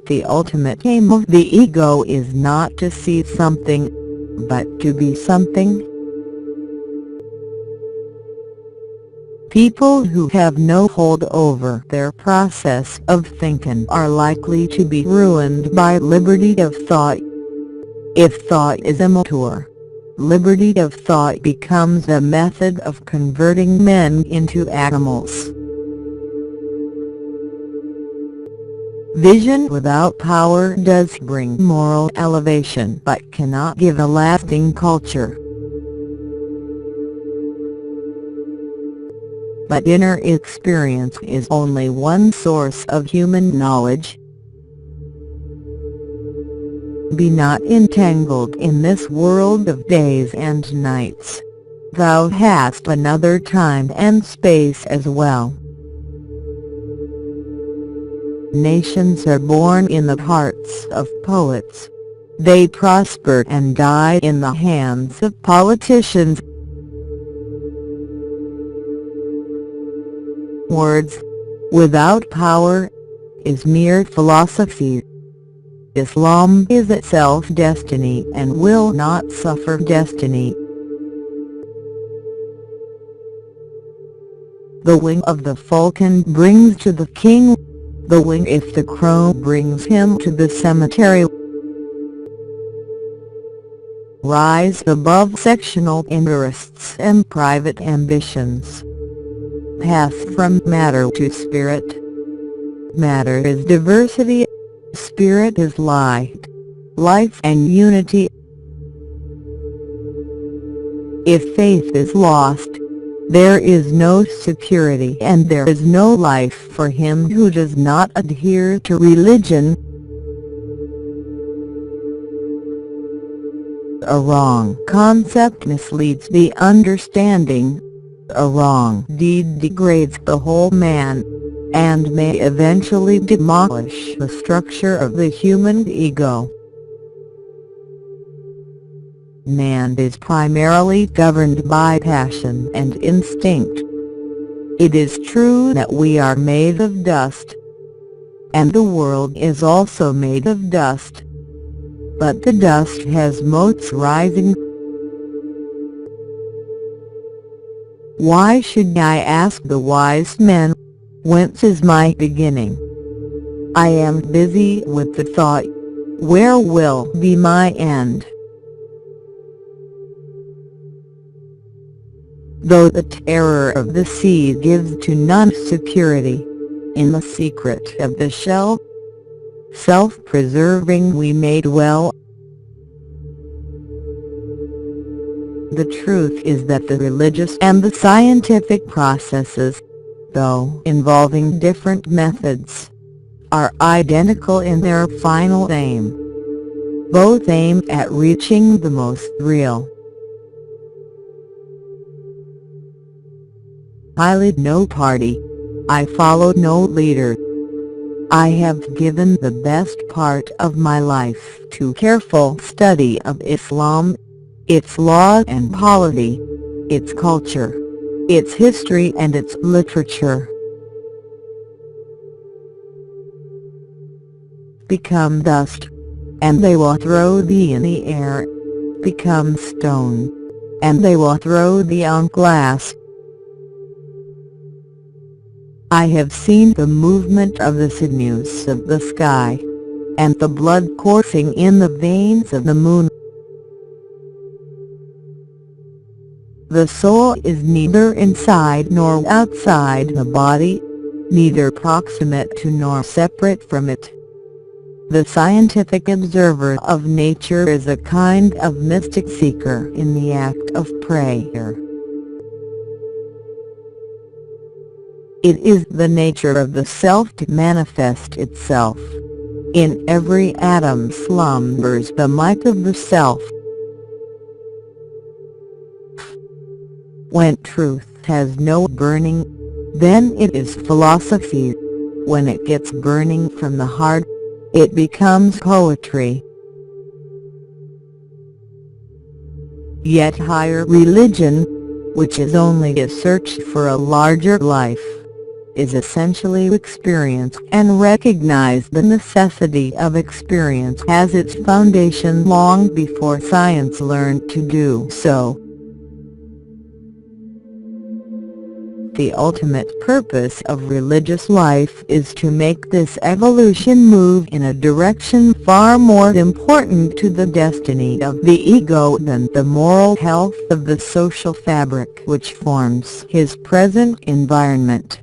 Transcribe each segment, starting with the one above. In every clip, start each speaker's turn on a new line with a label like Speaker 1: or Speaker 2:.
Speaker 1: The ultimate aim of the ego is not to see something, but to be something. People who have no hold over their process of thinking are likely to be ruined by liberty of thought. If thought is immature, liberty of thought becomes a method of converting men into animals. Vision without power does bring moral elevation but cannot give a lasting culture. But inner experience is only one source of human knowledge. Be not entangled in this world of days and nights. Thou hast another time and space as well. Nations are born in the hearts of poets. They prosper and die in the hands of politicians. Words, without power, is mere philosophy. Islam is itself destiny and will not suffer destiny. The wing of the falcon brings to the king the wing if the crow brings him to the cemetery. Rise above sectional interests and private ambitions. Pass from matter to spirit. Matter is diversity, spirit is light, life and unity. If faith is lost, there is no security and there is no life for him who does not adhere to religion. A wrong concept misleads the understanding. A wrong deed degrades the whole man, and may eventually demolish the structure of the human ego. Man is primarily governed by passion and instinct. It is true that we are made of dust, and the world is also made of dust, but the dust has motes rising. Why should I ask the wise men, whence is my beginning? I am busy with the thought, where will be my end? Though the terror of the sea gives to none security, in the secret of the shell, self-preserving we may dwell. The truth is that the religious and the scientific processes, though involving different methods, are identical in their final aim. Both aim at reaching the most real. I lead no party. I follow no leader. I have given the best part of my life to careful study of Islam, its law and polity, its culture, its history and its literature. Become dust, and they will throw thee in the air. Become stone, and they will throw thee on glass. I have seen the movement of the sinews of the sky, and the blood coursing in the veins of the moon. The soul is neither inside nor outside the body, neither proximate to nor separate from it. The scientific observer of nature is a kind of mystic seeker in the act of prayer. It is the nature of the self to manifest itself. In every atom slumbers the might of the self. When truth has no burning, then it is philosophy. When it gets burning from the heart, it becomes poetry. Yet higher religion, which is only a search for a larger life, is essentially experience, and recognize the necessity of experience as its foundation long before science learned to do so. The ultimate purpose of religious life is to make this evolution move in a direction far more important to the destiny of the ego than the moral health of the social fabric which forms his present environment.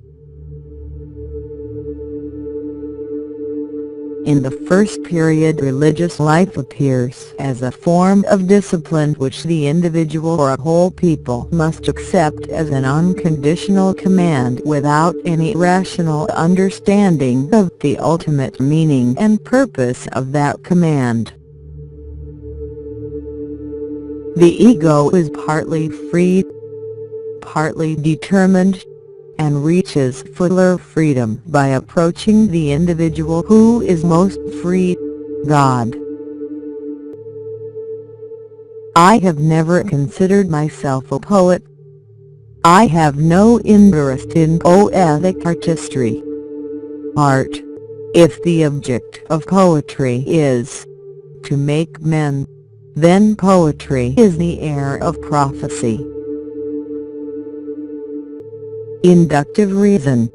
Speaker 1: In the first period, religious life appears as a form of discipline which the individual or a whole people must accept as an unconditional command without any rational understanding of the ultimate meaning and purpose of that command. The ego is partly free, partly determined, and reaches fuller freedom by approaching the individual who is most free, God. I have never considered myself a poet. I have no interest in poetic artistry. Art, if the object of poetry is to make men, then poetry is the air of prophecy. Inductive reason,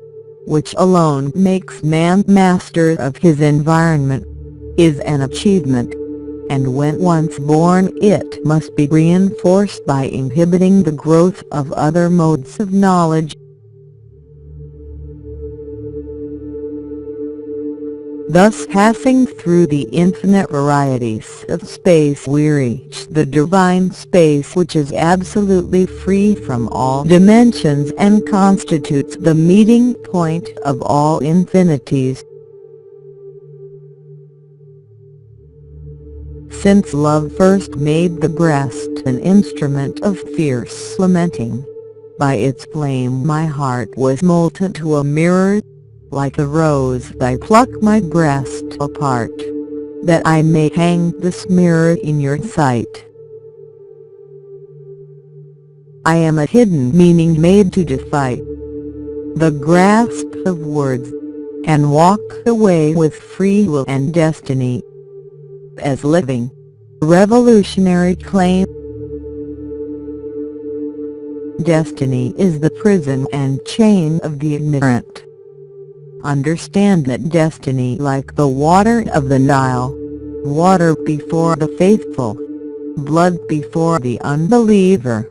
Speaker 1: which alone makes man master of his environment, is an achievement, and when once born it must be reinforced by inhibiting the growth of other modes of knowledge. Thus, passing through the infinite varieties of space, we reach the divine space which is absolutely free from all dimensions and constitutes the meeting point of all infinities. Since love first made the breast an instrument of fierce lamenting, by its flame my heart was molten to a mirror. Like a rose I pluck my breast apart, that I may hang this mirror in your sight. I am a hidden meaning made to defy the grasp of words, and walk the way with free will and destiny, as living, revolutionary claim. Destiny is the prison and chain of the ignorant. Understand that destiny, like the water of the Nile, water before the faithful, blood before the unbeliever.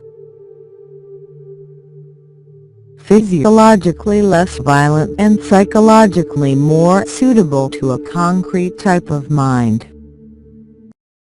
Speaker 1: Physiologically less violent and psychologically more suitable to a concrete type of mind.